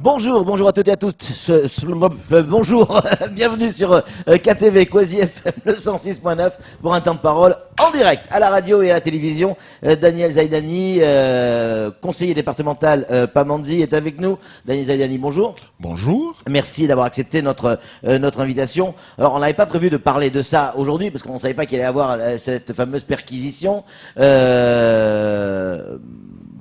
Bonjour à toutes et à tous. Bonjour, bienvenue sur KTV Quasi FM le 106.9 pour un temps de parole en direct à la radio et à la télévision. Daniel Zaidani, conseiller départemental Pamandzi, est avec nous. Daniel Zaidani, bonjour. Bonjour. Merci d'avoir accepté notre invitation. Alors, on n'avait pas prévu de parler de ça aujourd'hui parce qu'on ne savait pas qu'il allait y avoir cette fameuse perquisition.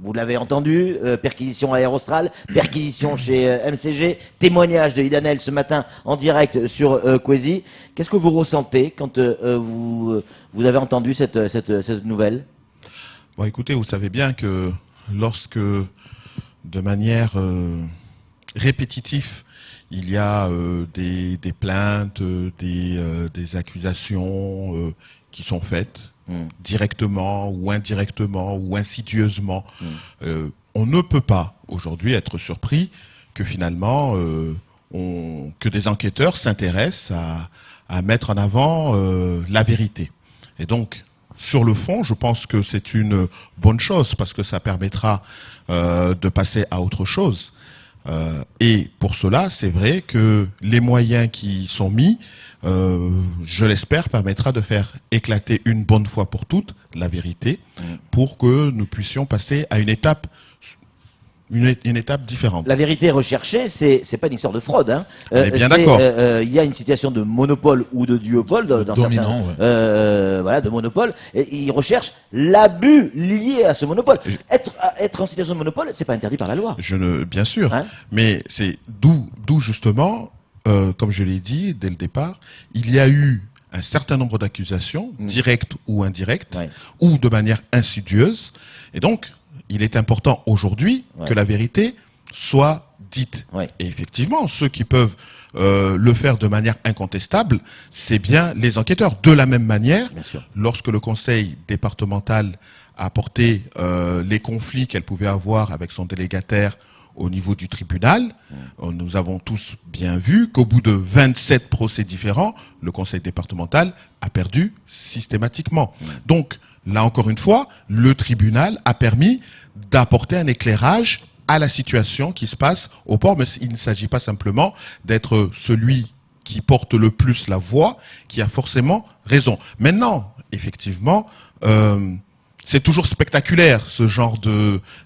Vous l'avez entendu, perquisition à Aérostral, perquisition chez MCG, témoignage de Idanel ce matin en direct sur Quasi. Qu'est-ce que vous ressentez quand vous avez entendu cette nouvelle? Bon, écoutez, vous savez bien que lorsque, de manière répétitive, il y a des plaintes, des accusations qui sont faites, directement ou indirectement ou insidieusement, on ne peut pas aujourd'hui être surpris que finalement que des enquêteurs s'intéressent à mettre en avant la vérité. Et donc, sur le fond, je pense que c'est une bonne chose parce que ça permettra de passer à autre chose. Et pour cela, c'est vrai que les moyens qui sont mis, je l'espère, permettra de faire éclater une bonne fois pour toutes la vérité pour que nous puissions passer à une étape différente. La vérité recherchée, c'est pas une histoire de fraude. Hein. Bien d'accord. Il y a une situation de monopole ou de duopole dans dominant, certains, voilà, de monopole. Et ils recherchent l'abus lié à ce monopole. Être en situation de monopole, c'est pas interdit par la loi. Bien sûr, hein, mais c'est d'où justement, comme je l'ai dit dès le départ, il y a eu un certain nombre d'accusations, directes ou indirectes, ou de manière insidieuse, et donc il est important aujourd'hui que la vérité soit dite. Et effectivement, ceux qui peuvent le faire de manière incontestable, c'est bien les enquêteurs. De la même manière, lorsque le conseil départemental a apporté les conflits qu'elle pouvait avoir avec son délégataire au niveau du tribunal, nous avons tous bien vu qu'au bout de 27 procès différents, le conseil départemental a perdu systématiquement. Donc, là encore une fois, le tribunal a permis d'apporter un éclairage à la situation qui se passe au port, mais il ne s'agit pas simplement d'être celui qui porte le plus la voix, qui a forcément raison. Maintenant, effectivement, c'est toujours spectaculaire ce genre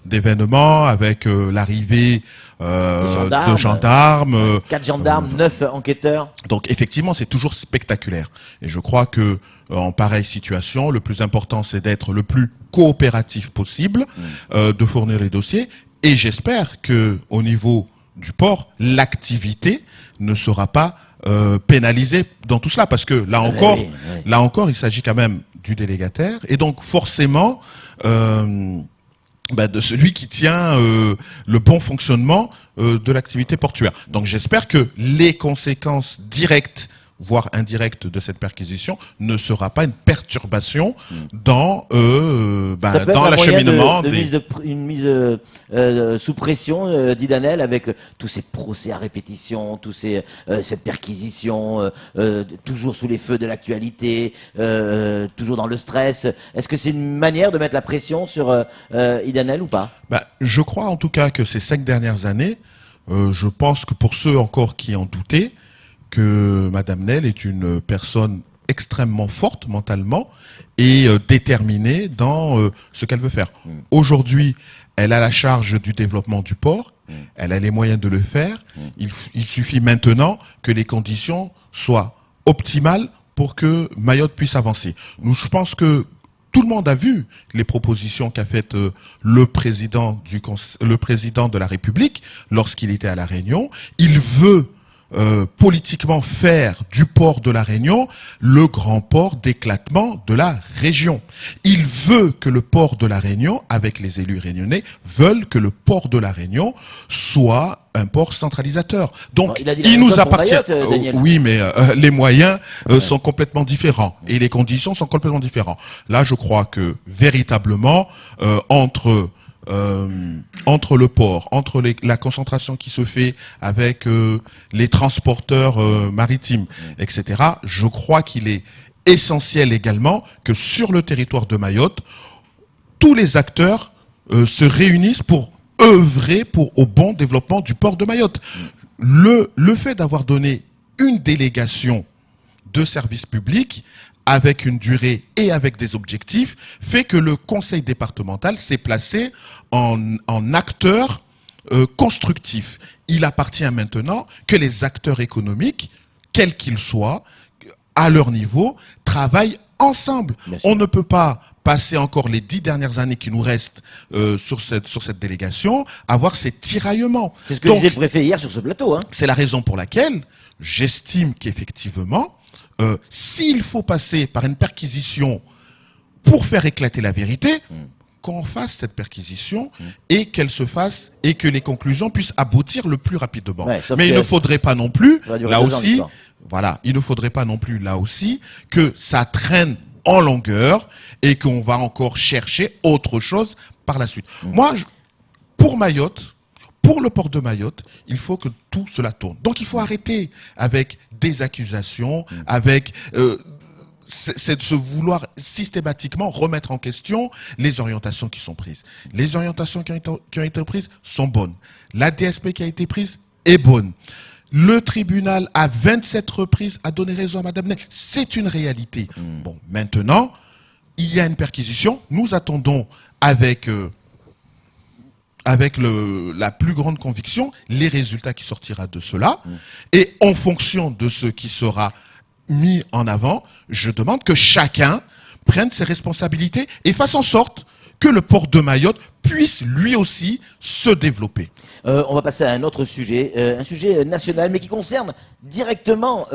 d'événement avec l'arrivée de gendarmes. 4 gendarmes, 9 enquêteurs. Donc effectivement, c'est toujours spectaculaire. Et je crois que en pareille situation, le plus important, c'est d'être le plus coopératif possible, de fournir les dossiers. Et j'espère que au niveau du port, l'activité ne sera pas pénalisée dans tout cela, parce que là encore, il s'agit quand même du délégataire, et donc forcément de celui qui tient le bon fonctionnement de l'activité portuaire. Donc j'espère que les conséquences directes voire indirecte de cette perquisition ne sera pas une perturbation dans l'acheminement une mise sous pression d'Idanel avec tous ces procès à répétition, cette perquisition, toujours sous les feux de l'actualité, toujours dans le stress. Est-ce que c'est une manière de mettre la pression sur Idanel ou pas? Je crois en tout cas que ces 5 dernières années, je pense que pour ceux encore qui en doutaient, que Madame Nel est une personne extrêmement forte mentalement et déterminée dans ce qu'elle veut faire. Aujourd'hui, elle a la charge du développement du port, elle a les moyens de le faire. Il suffit maintenant que les conditions soient optimales pour que Mayotte puisse avancer. Je pense que tout le monde a vu les propositions qu'a faites le président de la République lorsqu'il était à La Réunion. Il veut politiquement faire du port de La Réunion le grand port d'éclatement de la région. Il veut que le port de La Réunion, avec les élus réunionnais, veulent que le port de La Réunion soit un port centralisateur. Donc, il nous appartient. Oui, mais les moyens sont complètement différents et les conditions sont complètement différentes. Là, je crois que véritablement, entre le port, entre la concentration qui se fait avec les transporteurs maritimes, etc., je crois qu'il est essentiel également que sur le territoire de Mayotte, tous les acteurs se réunissent pour œuvrer au bon développement du port de Mayotte. Le fait d'avoir donné une délégation de service public avec une durée et avec des objectifs fait que le conseil départemental s'est placé en acteur constructif. Il appartient maintenant que les acteurs économiques, quels qu'ils soient, à leur niveau, travaillent ensemble. On ne peut pas passer encore les 10 dernières années qui nous restent sur cette délégation, avoir ces tiraillements. C'est ce que disait le préfet hier sur ce plateau. Hein. C'est la raison pour laquelle j'estime qu'effectivement, s'il faut passer par une perquisition pour faire éclater la vérité, qu'on fasse cette perquisition et qu'elle se fasse et que les conclusions puissent aboutir le plus rapidement. Ouais, mais il ne faudrait pas non plus, là aussi, voilà, il ne faudrait pas non plus là aussi que ça traîne en longueur et qu'on va encore chercher autre chose par la suite. Moi, pour Mayotte, pour le port de Mayotte, il faut que tout cela tourne. Donc il faut arrêter avec des accusations, avec c'est de se vouloir systématiquement remettre en question les orientations qui sont prises. Les orientations qui ont été prises sont bonnes. La DSP qui a été prise est bonne. Le tribunal, à 27 reprises, a donné raison à Madame Nel. C'est une réalité. Bon, maintenant, il y a une perquisition. Nous attendons avec la plus grande conviction les résultats qui sortira de cela. Et en fonction de ce qui sera mis en avant, je demande que chacun prenne ses responsabilités et fasse en sorte que le port de Mayotte puisse lui aussi se développer. On va passer à un autre sujet, un sujet national, mais qui concerne directement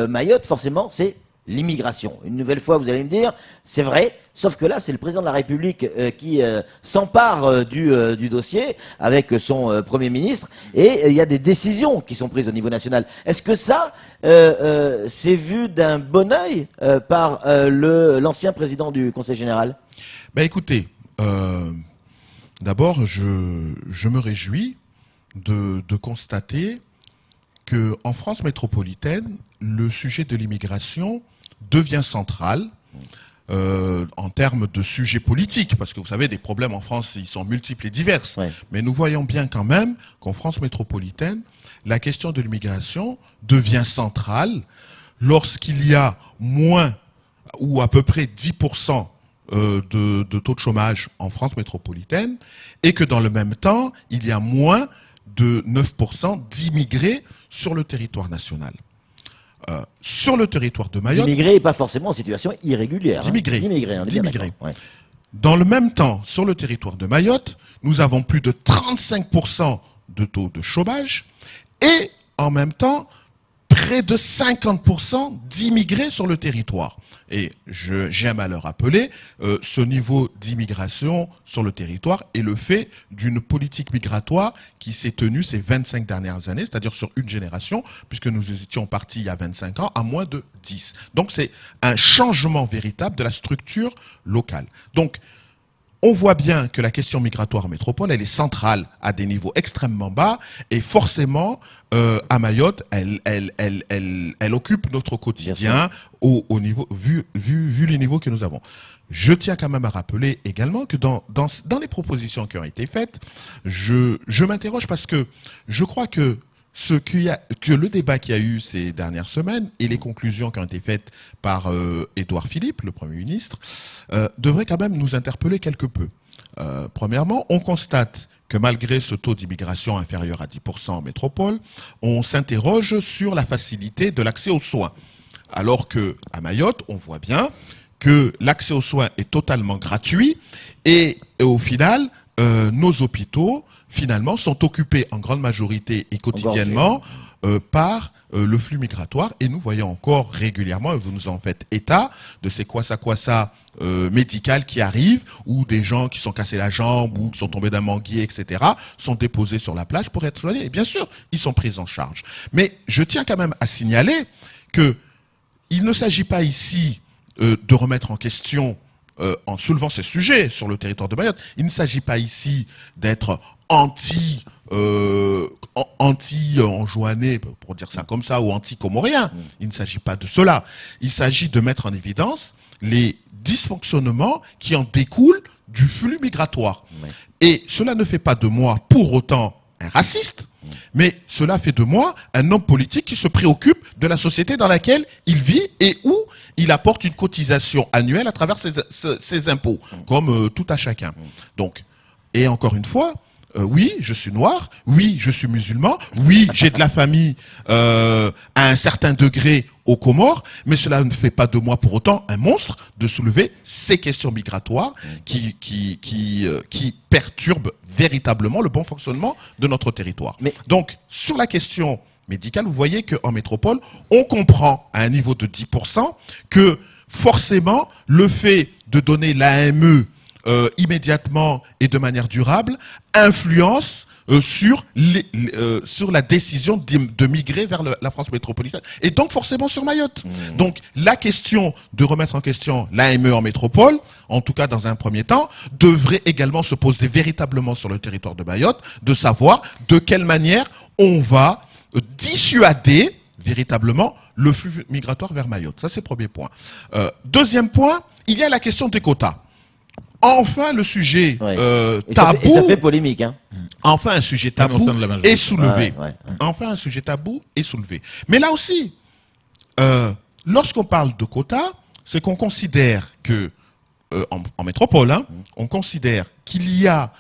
Mayotte, forcément, c'est l'immigration. Une nouvelle fois, vous allez me dire, c'est vrai, sauf que là, c'est le président de la République qui s'empare du dossier avec son Premier ministre, et il y a des décisions qui sont prises au niveau national. Est-ce que ça, c'est vu d'un bon œil par l'ancien président du Conseil général? Ben écoutez, d'abord, je me réjouis de constater que en France métropolitaine, le sujet de l'immigration devient central en termes de sujets politiques, parce que vous savez, des problèmes en France, ils sont multiples et divers. Ouais. Mais nous voyons bien quand même qu'en France métropolitaine, la question de l'immigration devient centrale lorsqu'il y a moins ou à peu près 10% de taux de chômage en France métropolitaine et que dans le même temps, il y a moins de 9% d'immigrés sur le territoire national. Sur le territoire de Mayotte... D'immigrés et pas forcément en situation irrégulière. D'immigrés. D'immigrés, d'immigrés. Ouais. Dans le même temps, sur le territoire de Mayotte, nous avons plus de 35% de taux de chômage et en même temps, près de 50% d'immigrés sur le territoire. Et j'aime à le rappeler, ce niveau d'immigration sur le territoire est le fait d'une politique migratoire qui s'est tenue ces 25 dernières années, c'est-à-dire sur une génération, puisque nous étions partis il y a 25 ans à moins de 10. Donc c'est un changement véritable de la structure locale. Donc on voit bien que la question migratoire en métropole, elle est centrale à des niveaux extrêmement bas et forcément, à Mayotte, elle occupe notre quotidien au niveau, vu les niveaux que nous avons. Je tiens quand même à rappeler également que dans les propositions qui ont été faites, je m'interroge parce que je crois que le débat qu'il y a eu ces dernières semaines et les conclusions qui ont été faites par Édouard Philippe, le Premier ministre, devraient quand même nous interpeller quelque peu. Premièrement, on constate que malgré ce taux d'immigration inférieur à 10% en métropole, on s'interroge sur la facilité de l'accès aux soins. Alors qu'à Mayotte, on voit bien que l'accès aux soins est totalement gratuit et au final, nos hôpitaux finalement, sont occupés en grande majorité et quotidiennement par le flux migratoire. Et nous voyons encore régulièrement, et vous nous en faites état, de ces quoi-ça médicales qui arrivent, ou des gens qui sont cassés la jambe, ou qui sont tombés d'un manguier, etc., sont déposés sur la plage pour être soignés. Et bien sûr, ils sont pris en charge. Mais je tiens quand même à signaler que il ne s'agit pas ici de remettre en question en soulevant ces sujets sur le territoire de Mayotte. Il ne s'agit pas ici d'être anti-enjoanné, pour dire ça comme ça, ou anti-comorien. Il ne s'agit pas de cela. Il s'agit de mettre en évidence les dysfonctionnements qui en découlent du flux migratoire. Ouais. Et cela ne fait pas de moi pour autant un raciste, mais cela fait de moi un homme politique qui se préoccupe de la société dans laquelle il vit et où il apporte une cotisation annuelle à travers ses impôts, comme tout à chacun. Donc, et encore une fois, oui, je suis noir, oui, je suis musulman, oui, j'ai de la famille à un certain degré aux Comores, mais cela ne fait pas de moi pour autant un monstre de soulever ces questions migratoires qui perturbent véritablement le bon fonctionnement de notre territoire. Mais donc, sur la question médicale, vous voyez qu'en métropole, on comprend à un niveau de 10% que forcément, le fait de donner l'AME immédiatement et de manière durable influence sur la décision de migrer vers la France métropolitaine et donc forcément sur Mayotte. Donc la question de remettre en question l'AME en métropole, en tout cas dans un premier temps, devrait également se poser véritablement sur le territoire de Mayotte, de savoir de quelle manière on va dissuader véritablement le flux migratoire vers Mayotte. Ça c'est le premier point. Deuxième point, il y a la question des quotas. Enfin, le sujet tabou. Ça fait polémique, hein. Enfin, un sujet tabou est soulevé. Ouais. Enfin, un sujet tabou est soulevé. Mais là aussi, lorsqu'on parle de quotas, c'est qu'on considère que, en métropole, hein, on considère qu'il y a,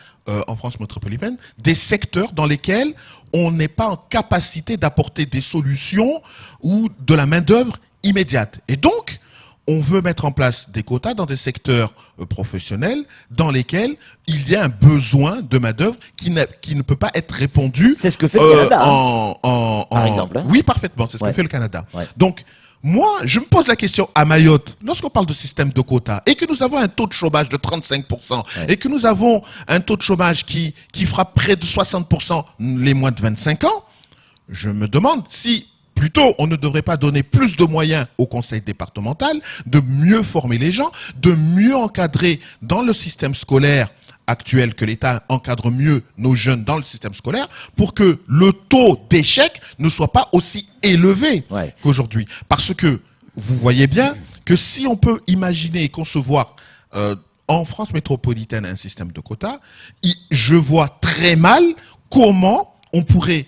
en France métropolitaine, des secteurs dans lesquels on n'est pas en capacité d'apporter des solutions ou de la main-d'œuvre immédiate. Et donc, on veut mettre en place des quotas dans des secteurs professionnels dans lesquels il y a un besoin de main-d'œuvre qui ne peut pas être répondu. C'est ce que fait le Canada. Par exemple. Hein. Oui, parfaitement. C'est ce que fait le Canada. Ouais. Donc, moi, je me pose la question à Mayotte, lorsqu'on parle de système de quotas et que nous avons un taux de chômage de 35% et que nous avons un taux de chômage qui frappe près de 60% les moins de 25 ans, je me demande si plutôt, on ne devrait pas donner plus de moyens au conseil départemental, de mieux former les gens, de mieux encadrer dans le système scolaire actuel, que l'État encadre mieux nos jeunes dans le système scolaire, pour que le taux d'échec ne soit pas aussi élevé qu'aujourd'hui. Parce que vous voyez bien que si on peut imaginer et concevoir en France métropolitaine un système de quotas, je vois très mal comment on pourrait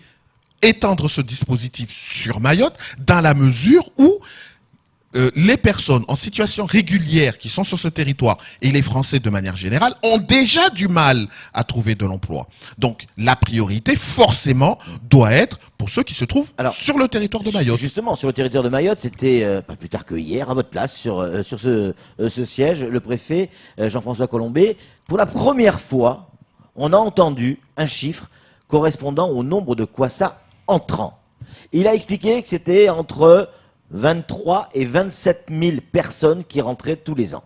étendre ce dispositif sur Mayotte dans la mesure où les personnes en situation régulière qui sont sur ce territoire et les Français de manière générale ont déjà du mal à trouver de l'emploi. Donc la priorité forcément doit être pour ceux qui se trouvent sur le territoire de Mayotte. Justement, sur le territoire de Mayotte, c'était pas plus tard que hier à votre place sur ce siège, le préfet Jean-François Colombet, pour la première fois, on a entendu un chiffre correspondant au nombre de Kwassa entrants. Il a expliqué que c'était entre 23 et 27 000 personnes qui rentraient tous les ans.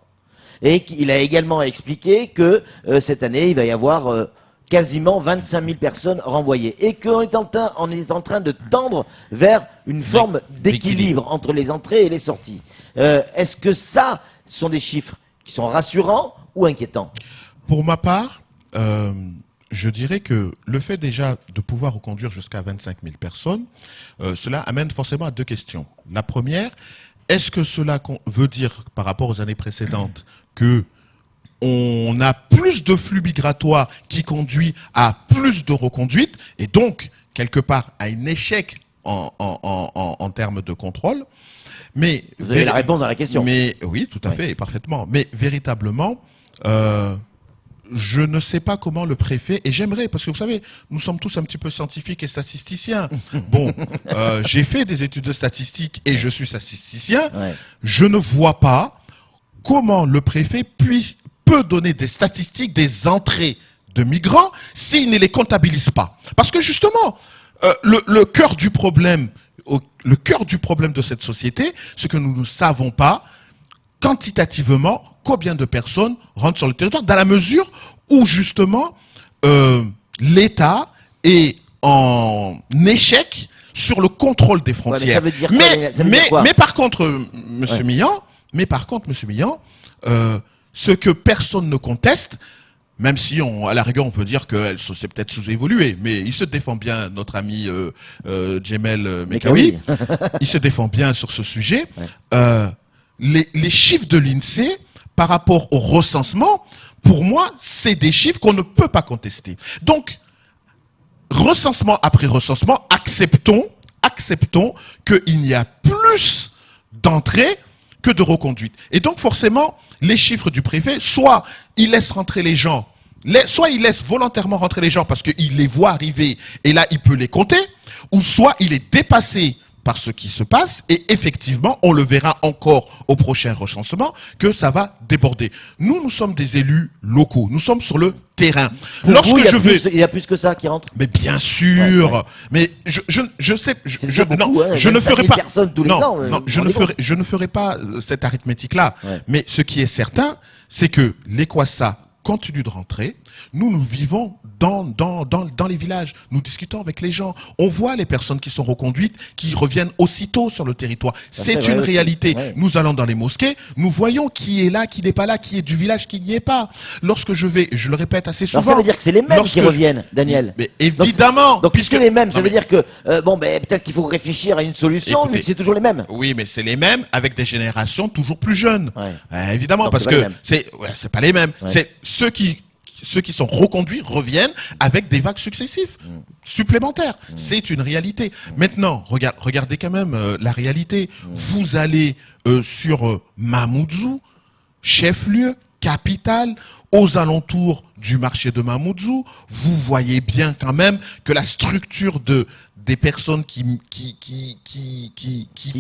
Et il a également expliqué que cette année, il va y avoir quasiment 25 000 personnes renvoyées. Et qu'on est en train de tendre vers une forme d'équilibre entre les entrées et les sorties. Est-ce que ça, ce sont des chiffres qui sont rassurants ou inquiétants? Pour ma part, je dirais que le fait déjà de pouvoir reconduire jusqu'à 25 000 personnes, cela amène forcément à deux questions. La première, est-ce que cela veut dire, par rapport aux années précédentes, que on a plus de flux migratoires qui conduit à plus de reconduites et donc, quelque part, à un échec en termes de contrôle? Mais vous avez la réponse dans la question. Mais oui, tout à fait, et parfaitement. Mais véritablement, je ne sais pas comment le préfet, et j'aimerais, parce que vous savez, nous sommes tous un petit peu scientifiques et statisticiens. Bon, j'ai fait des études de statistiques et je suis statisticien. Je ne vois pas comment le préfet peut donner des statistiques des entrées de migrants s'il ne les comptabilise pas. Parce que justement, le cœur du problème de cette société, c'est que nous ne savons pas quantitativement combien de personnes rentrent sur le territoire, dans la mesure où justement l'État est en échec sur le contrôle des frontières. Mais par contre, Monsieur Millan, ce que personne ne conteste, même si à la rigueur on peut dire que c'est peut-être sous-évolué, mais il se défend bien, notre ami Djemel Mekawi, il se défend bien sur ce sujet. Les chiffres de l'INSEE par rapport au recensement Pour moi, c'est des chiffres qu'on ne peut pas contester. Donc, recensement après recensement, acceptons qu'il n'y a plus d'entrées que de reconduites. Et donc, forcément, les chiffres du préfet, soit il laisse rentrer les gens, soit il laisse volontairement rentrer les gens parce qu'il les voit arriver et là, il peut les compter, ou soit il est dépassé par ce qui se passe et effectivement, on le verra encore au prochain recensement que ça va déborder. Nous sommes des élus locaux, nous sommes sur le terrain. Pour vous, il y a plus que ça qui rentre. Mais bien sûr, mais je sais, je ne ferai pas, je ne ferai pas cette arithmétique-là. Ouais. Mais ce qui est certain, c'est que les Kwassa continue de rentrer. Nous vivons dans les villages. Nous discutons avec les gens. On voit les personnes qui sont reconduites, qui reviennent aussitôt sur le territoire. C'est une réalité. Ouais. Nous allons dans les mosquées. Nous voyons qui est là, qui n'est pas là, qui est du village, qui n'y est pas. Lorsque je vais, je le répète assez souvent. Alors ça veut dire que c'est les mêmes qui reviennent, Daniel. Mais évidemment. Donc puisque c'est les mêmes, ça veut dire que peut-être qu'il faut réfléchir à une solution, mais c'est toujours les mêmes. Oui, mais c'est les mêmes avec des générations toujours plus jeunes. Ouais. Évidemment, donc, parce que c'est pas les mêmes. Ouais. C'est ceux qui sont reconduits reviennent avec des vagues successives supplémentaires. C'est une réalité. Maintenant, regardez quand même la réalité. Vous allez sur Mamoudzou, chef-lieu, capitale, aux alentours du marché de Mamoudzou, vous voyez bien quand même que la structure des personnes qui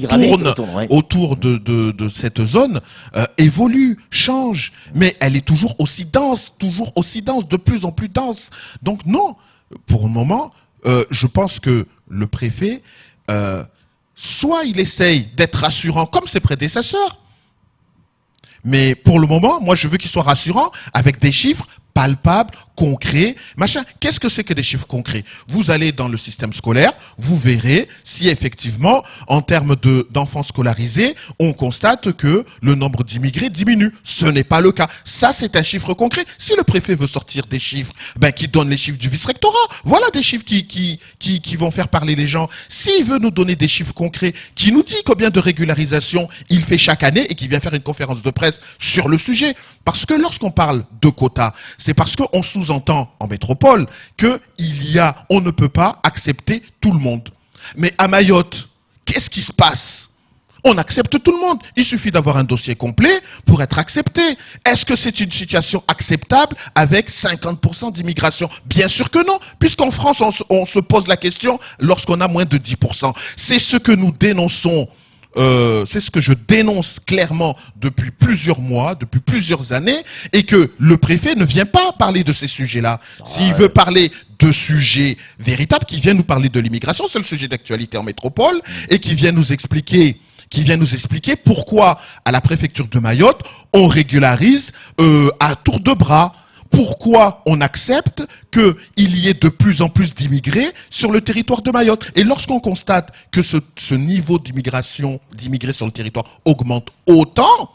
tournent autour de cette zone évolue, change, mais elle est toujours aussi dense, de plus en plus dense. Donc non, pour le moment, je pense que le préfet, soit il essaye d'être rassurant comme ses prédécesseurs, mais pour le moment, moi je veux qu'il soit rassurant avec des chiffres palpables, concrets, machin. Qu'est-ce que c'est que des chiffres concrets? Vous allez dans le système scolaire, vous verrez si effectivement, en termes d'enfants scolarisés, on constate que le nombre d'immigrés diminue. Ce n'est pas le cas. Ça, c'est un chiffre concret. Si le préfet veut sortir des chiffres, qu'il donne les chiffres du vice-rectorat. Voilà des chiffres qui vont faire parler les gens. S'il veut nous donner des chiffres concrets, qui nous dit combien de régularisations il fait chaque année et qui vient faire une conférence de presse sur le sujet. Parce que lorsqu'on parle de quotas, c'est parce qu'on sous-entend en métropole on ne peut pas accepter tout le monde. Mais à Mayotte, qu'est-ce qui se passe? On accepte tout le monde. Il suffit d'avoir un dossier complet pour être accepté. Est-ce que c'est une situation acceptable avec 50% d'immigration? Bien sûr que non, puisqu'en France, on se pose la question lorsqu'on a moins de 10%. C'est ce que nous dénonçons. C'est ce que je dénonce clairement depuis plusieurs mois, depuis plusieurs années, et que le préfet ne vient pas parler de ces sujets-là. S'il veut parler de sujets véritables, qu'il vienne nous parler de l'immigration, c'est le sujet d'actualité en métropole, et qu'il vienne nous expliquer pourquoi à la préfecture de Mayotte, on régularise à tour de bras. Pourquoi on accepte qu'il y ait de plus en plus d'immigrés sur le territoire de Mayotte? Et lorsqu'on constate que ce niveau d'immigrés sur le territoire augmente autant,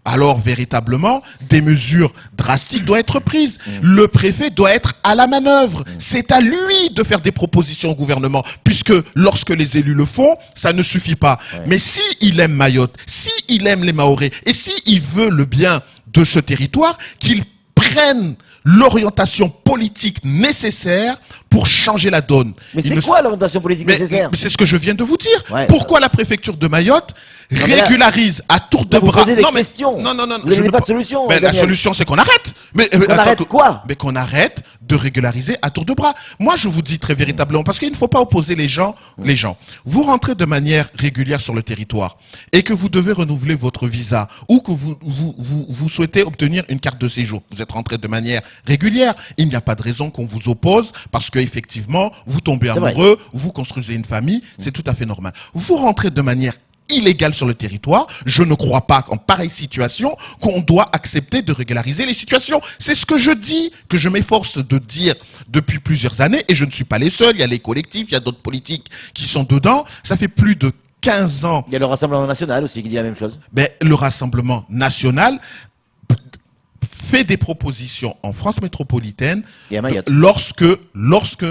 alors véritablement, des mesures drastiques doivent être prises. Le préfet doit être à la manœuvre. C'est à lui de faire des propositions au gouvernement, puisque lorsque les élus le font, ça ne suffit pas. Ouais. Mais si il aime Mayotte, si il aime les Mahorais, et si il veut le bien de ce territoire, qu'il prennent l'orientation politique nécessaire pour changer la donne. Mais c'est quoi l'orientation politique nécessaire? Mais c'est ce que je viens de vous dire. Ouais. Pourquoi la préfecture de Mayotte régularise à tour de bras? Vous posez des questions. Non. Vous n'avez pas de solution. Mais la solution, c'est qu'on arrête. Qu'on arrête quoi? Mais qu'on arrête de régulariser à tour de bras. Moi, je vous dis très véritablement, parce qu'il ne faut pas opposer les gens. Vous rentrez de manière régulière sur le territoire et que vous devez renouveler votre visa ou que vous souhaitez obtenir une carte de séjour. Vous êtes rentré de manière régulière. Il n'y a pas de raison qu'on vous oppose parce que effectivement, vous tombez amoureux, vous construisez une famille, c'est tout à fait normal. Vous rentrez de manière illégale sur le territoire, je ne crois pas qu'en pareille situation, qu'on doit accepter de régulariser les situations. C'est ce que je dis, que je m'efforce de dire depuis plusieurs années, et je ne suis pas les seuls, il y a les collectifs, il y a d'autres politiques qui sont dedans, ça fait plus de 15 ans. Il y a le Rassemblement National aussi qui dit la même chose. Le Rassemblement National fait des propositions en France métropolitaine et à Mayotte. lorsque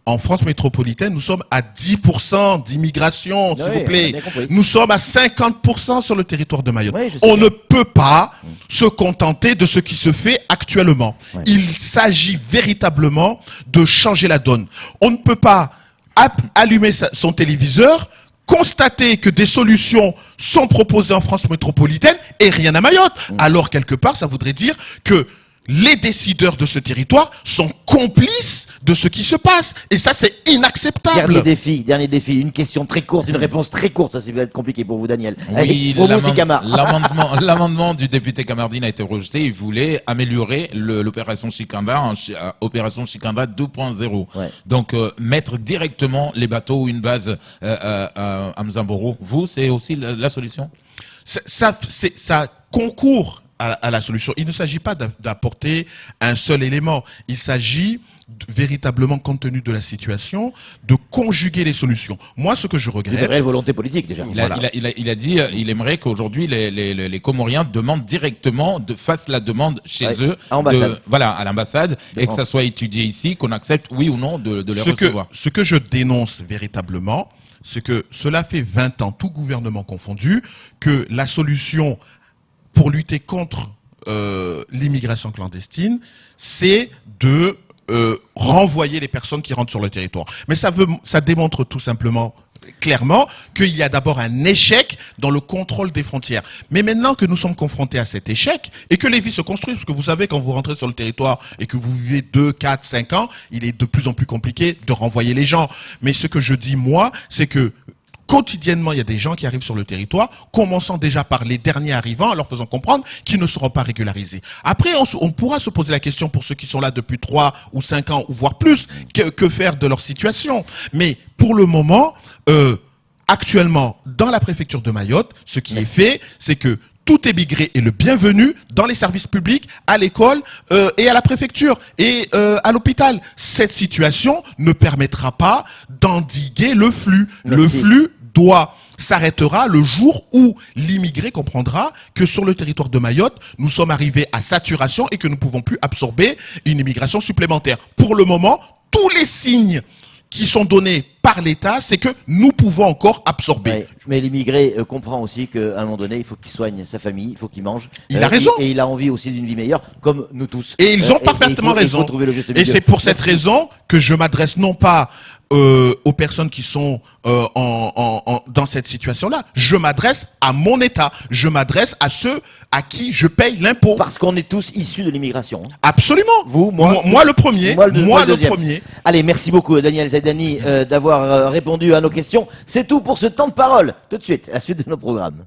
en France métropolitaine, nous sommes à 10% d'immigration, s'il vous plaît. Bien compris. Nous sommes à 50% sur le territoire de Mayotte. Oui, je sais On bien. ne peut pas se contenter de ce qui se fait actuellement. Ouais. Il s'agit véritablement de changer la donne. On ne peut pas allumer son téléviseur, constater que des solutions sont proposées en France métropolitaine et rien à Mayotte. Alors, quelque part, ça voudrait dire que les décideurs de ce territoire sont complices de ce qui se passe. Et ça, c'est inacceptable. Dernier défi. Une question très courte, une réponse très courte. Ça, va être compliqué pour vous, Daniel. Oui, Allez, au bon Camar. l'amendement du député Camardine a été rejeté. Il voulait améliorer l'opération Chikanda en opération Chikanda 2.0. Ouais. Donc, mettre directement les bateaux ou une base à Mzamboro. Vous, c'est aussi la solution? Ça concourt à la solution. Il ne s'agit pas d'apporter un seul élément. Il s'agit véritablement, compte tenu de la situation, de conjuguer les solutions. Moi, ce que je Une regrette... réelle volonté politique, déjà. Il a dit, il aimerait qu'aujourd'hui les Comoriens demandent directement, fassent la demande chez eux, à l'ambassade. À l'ambassade, De et que France. ça soit étudié ici, qu'on accepte, oui ou non, de les recevoir. Ce que je dénonce véritablement, c'est que cela fait 20 ans, tout gouvernement confondu, que la solution pour lutter contre l'immigration clandestine, c'est de renvoyer les personnes qui rentrent sur le territoire. Mais ça démontre tout simplement clairement qu'il y a d'abord un échec dans le contrôle des frontières. Mais maintenant que nous sommes confrontés à cet échec et que les vies se construisent, parce que vous savez, quand vous rentrez sur le territoire et que vous vivez 2, 4, 5 ans, il est de plus en plus compliqué de renvoyer les gens. Mais ce que je dis, moi, c'est que quotidiennement, il y a des gens qui arrivent sur le territoire, commençant déjà par les derniers arrivants, en leur faisant comprendre qu'ils ne seront pas régularisés. Après, on pourra se poser la question pour ceux qui sont là depuis 3 ou 5 ans, ou voire plus, que faire de leur situation. Mais pour le moment, actuellement, dans la préfecture de Mayotte, ce qui est fait, c'est que tout émigré est le bienvenu dans les services publics, à l'école et à la préfecture et à l'hôpital. Cette situation ne permettra pas d'endiguer le flux. Merci. Le flux s'arrêtera le jour où l'immigré comprendra que sur le territoire de Mayotte, nous sommes arrivés à saturation et que nous ne pouvons plus absorber une immigration supplémentaire. Pour le moment, tous les signes qui sont donnés par l'État, c'est que nous pouvons encore absorber. Ouais, mais l'immigré comprend aussi qu'à un moment donné, il faut qu'il soigne sa famille, il faut qu'il mange. Il a raison. Et il a envie aussi d'une vie meilleure, comme nous tous. Et ils ont parfaitement raison. Il faut trouver le juste Et milieu. c'est pour cette Merci. raison que je m'adresse non pas aux personnes qui sont dans cette situation-là. Je m'adresse à mon État. Je m'adresse à ceux à qui je paye l'impôt. Parce qu'on est tous issus de l'immigration. Hein. Absolument. Vous, moi, moi le premier. moi le le deuxième. premier. Allez, merci beaucoup Daniel Zaidani d'avoir répondu à nos questions. C'est tout pour ce temps de parole. Tout de suite, la suite de nos programmes.